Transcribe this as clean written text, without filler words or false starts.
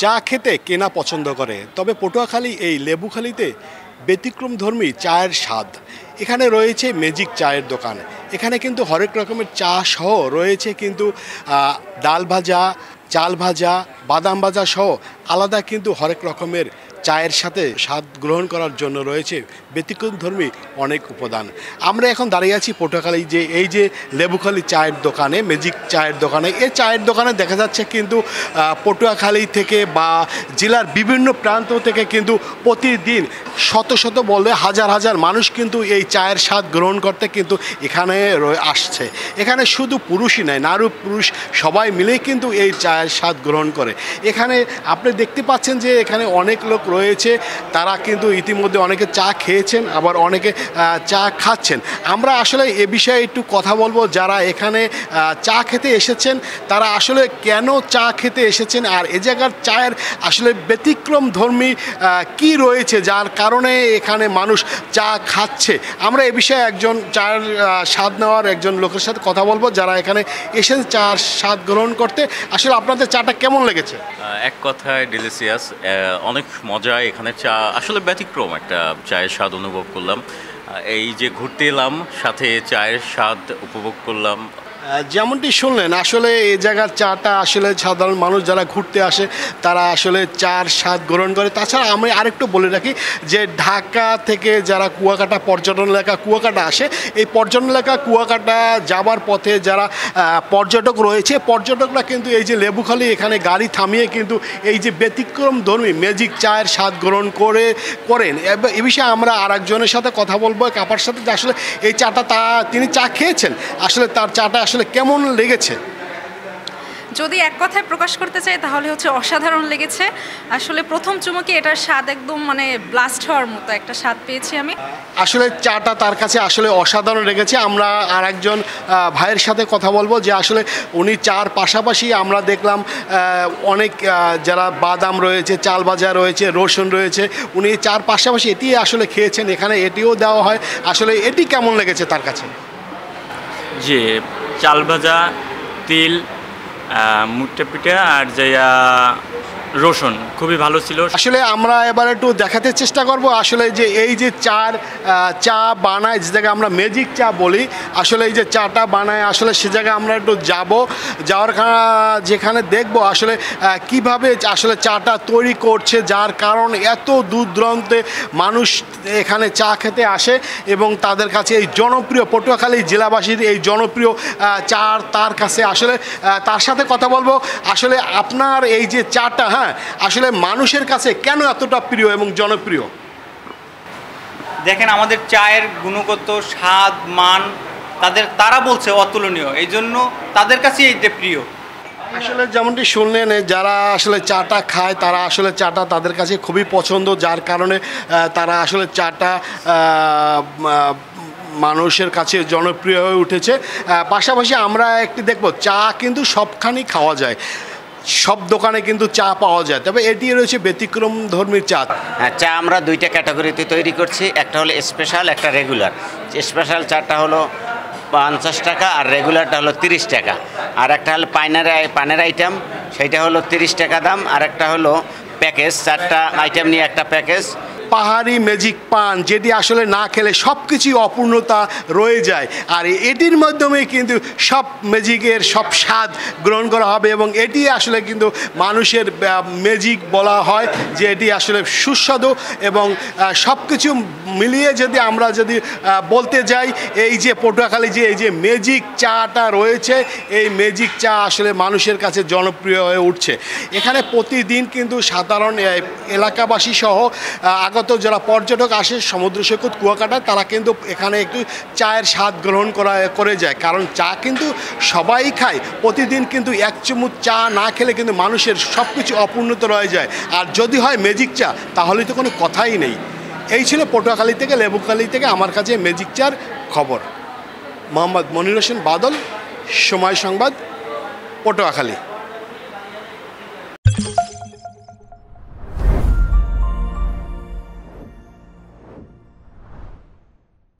চা খেতে কেনা পছন্দ করে, তবে পটুয়াখালী এই লেবুখালীতে ব্যতিক্রমধর্মী চায়ের স্বাদ। এখানে রয়েছে ম্যাজিক চায়ের দোকান। এখানে কিন্তু হরেক রকমের চা সহ রয়েছে কিন্তু ডাল ভাজা, চাল ভাজা, বাদাম ভাজা সহ আলাদা কিন্তু হরেক রকমের চায়ের সাথে স্বাদ গ্রহণ করার জন্য রয়েছে ব্যতিক্রমধর্মী অনেক উপাদান। আমরা এখন দাঁড়িয়ে আছি পটুয়াখালী এই যে লেবুখালী চায়ের দোকানে, ম্যাজিক চায়ের দোকানে। এই চায়ের দোকানে দেখা যাচ্ছে কিন্তু পটুয়াখালী থেকে বা জেলার বিভিন্ন প্রান্ত থেকে কিন্তু প্রতিদিন শত শত বললে হাজার হাজার মানুষ কিন্তু এই চায়ের স্বাদ গ্রহণ করতে কিন্তু এখানে আসছে। এখানে শুধু পুরুষই নয়, নারী পুরুষ সবাই মিলেই কিন্তু এই চায়ের স্বাদ গ্রহণ করে। এখানে আপনি দেখতে পাচ্ছেন যে এখানে অনেক লোক রয়েছে, তারা কিন্তু ইতিমধ্যে অনেকে চা খেয়েছেন, আবার অনেকে চা খাচ্ছেন। আমরা আসলে এ বিষয়ে একটু কথা বলবো। যারা এখানে চা খেতে এসেছেন তারা আসলে কেন চা খেতে এসেছেন, আর এ জায়গার চায়ের আসলে ব্যতিক্রমধর্মী কি রয়েছে যার কারণে এখানে মানুষ চা খাচ্ছে। আমরা এ বিষয়ে একজন চায়ের স্বাদ নেওয়ার একজন লোকের সাথে কথা বলবো যারা এখানে এসেছেন চার স্বাদ গ্রহণ করতে। আসলে আপনাদের চাটা কেমন লেগেছে? এক কথায় ডিলিশিয়াস, অনেক মজা। এখানে চা আসলে ব্যতিক্রম একটা চায়ের স্বাদ অনুভব করলাম। এই যে ঘুরতে এলাম, সাথে চায়ের স্বাদ উপভোগ করলাম। যেমনটি শুনলেন, আসলে এই জায়গার চাটা আসলে সাধারণ মানুষ যারা ঘুরতে আসে তারা আসলে চার স্বাদ গ্রহণ করে। তাছাড়া আমি আরেকটু বলে রাখি যে ঢাকা থেকে যারা কুয়াকাটা পর্যটন এলাকা কুয়াকাটা আসে, এই পর্যটন এলাকা কুয়াকাটা যাবার পথে যারা পর্যটক রয়েছে, পর্যটকরা কিন্তু এই যে লেবুখালী এখানে গাড়ি থামিয়ে কিন্তু এই যে ব্যতিক্রমধর্মী ম্যাজিক চায়ের স্বাদ গ্রহণ করেন। এ বিষয়ে আমরা আরেকজনের সাথে কথা বলবো, কাপার সাথে, যে আসলে এই চাটা তিনি চা খেয়েছেন, আসলে তার চাটা আসলে কেমন লেগেছে। যদি এক কথায় প্রকাশ করতে চাই তাহলে হচ্ছে অসাধারণ লেগেছে। আসলে প্রথম চুমুকে এটার স্বাদ একদম ব্লাস্ট হওয়ার মতো একটা স্বাদ পেয়েছি আমি। আসলে চাটা তার কাছে আসলে অসাধারণ লেগেছে। আমরা আর একজন ভাইয়ের সাথে কথা বলবো যে আসলে উনি চার পাশাপাশি আমরা দেখলাম অনেক যারা বাদাম রয়েছে, চাল ভাজা রয়েছে, রসুন রয়েছে, উনি চার পাশাপাশি এটি আসলে খেয়েছেন। এখানে এটিও দেওয়া হয়। আসলে এটি কেমন লেগেছে তার কাছে? যে চাল ভাজা, তিল, মুট্টা পিঠা আর যে রসুন খুবই ভালো ছিল। আসলে আমরা এবার একটু দেখাতে চেষ্টা করব আসলে যে এই যে চা বানায়, যে জায়গায় আমরা ম্যাজিক চা বলি, আসলে এই যে চাটা বানায় আসলে সে জায়গায় আমরা একটু যাওয়ার যেখানে দেখব আসলে কিভাবে আসলে চাটা তৈরি করছে, যার কারণ এত দূর দূরান্তে মানুষ এখানে চা খেতে আসে এবং তাদের কাছে এই জনপ্রিয় পটুয়াখালী জেলাবাসীর এই জনপ্রিয় চা তার কাছে আসলে তার সাথে কথা বলবো। আসলে আপনার এই যে চাটা আসলে মানুষের কাছে কেন এতটা প্রিয় এবং জনপ্রিয়? দেখেন, আমাদের চায়ের গুণগত স্বাদ মান তারা বলছে অতুলনীয়, এই জন্য তাদের কাছে এইটা প্রিয়। আসলে যেমনটি শুনলেন, যারা আসলে চাটা খায় তারা আসলে চাটা তাদের কাছে খুবই পছন্দ, যার কারণে তারা আসলে চাটা মানুষের কাছে জনপ্রিয় হয়ে উঠেছে। পাশাপাশি আমরা একটি দেখব, চা কিন্তু সবখানেই খাওয়া যায়, সব দোকানে কিন্তু চা পাওয়া যায়, তবে এটি রয়েছে ব্যতিক্রমধর্মী চা। হ্যাঁ, চা আমরা দুইটা ক্যাটাগরিতে তৈরি করছি, একটা হলো স্পেশাল, একটা রেগুলার। স্পেশাল চাটা হলো 50 টাকা আর রেগুলারটা হলো 30 টাকা। আর একটা হলো পানের আইটেম, সেইটা হলো 30 টাকা দাম। আর একটা হলো প্যাকেজ, 4টা আইটেম নিয়ে একটা প্যাকেজ। পাহাড়ি ম্যাজিক পান, যেটি আসলে না খেলে সব কিছুই অপূর্ণতা রয়ে যায়, আর এটির মাধ্যমে কিন্তু সব ম্যাজিকের সব স্বাদ গ্রহণ করা হবে এবং এটি আসলে কিন্তু মানুষের ম্যাজিক বলা হয়, যে এটি আসলে সুস্বাদু এবং সব কিছু মিলিয়ে যদি আমরা বলতে যাই, এই যে পটুয়াখালী যে এই যে ম্যাজিক চাটা রয়েছে, এই ম্যাজিক চা আসলে মানুষের কাছে জনপ্রিয় হয়ে উঠছে। এখানে প্রতিদিন কিন্তু সাধারণ এলাকাবাসী সহ যারা পর্যটক আসে সমুদ্র সৈকত কুয়াকাটা, তারা কিন্তু এখানে একটু চায়ের স্বাদ গ্রহণ করে যায়, কারণ চা কিন্তু সবাই খায়। প্রতিদিন কিন্তু এক চুমুক চা না খেলে কিন্তু মানুষের সব কিছু অপূর্ণতা রয়ে যায়, আর যদি হয় ম্যাজিক চা তাহলে তো কোনো কথাই নেই। এই ছিল পটুয়াখালী থেকে, লেবুখালী থেকে আমার কাছে ম্যাজিক চার খবর। মোহাম্মদ মনির হোসেন বাদল, সময় সংবাদ, পটুয়াখালী।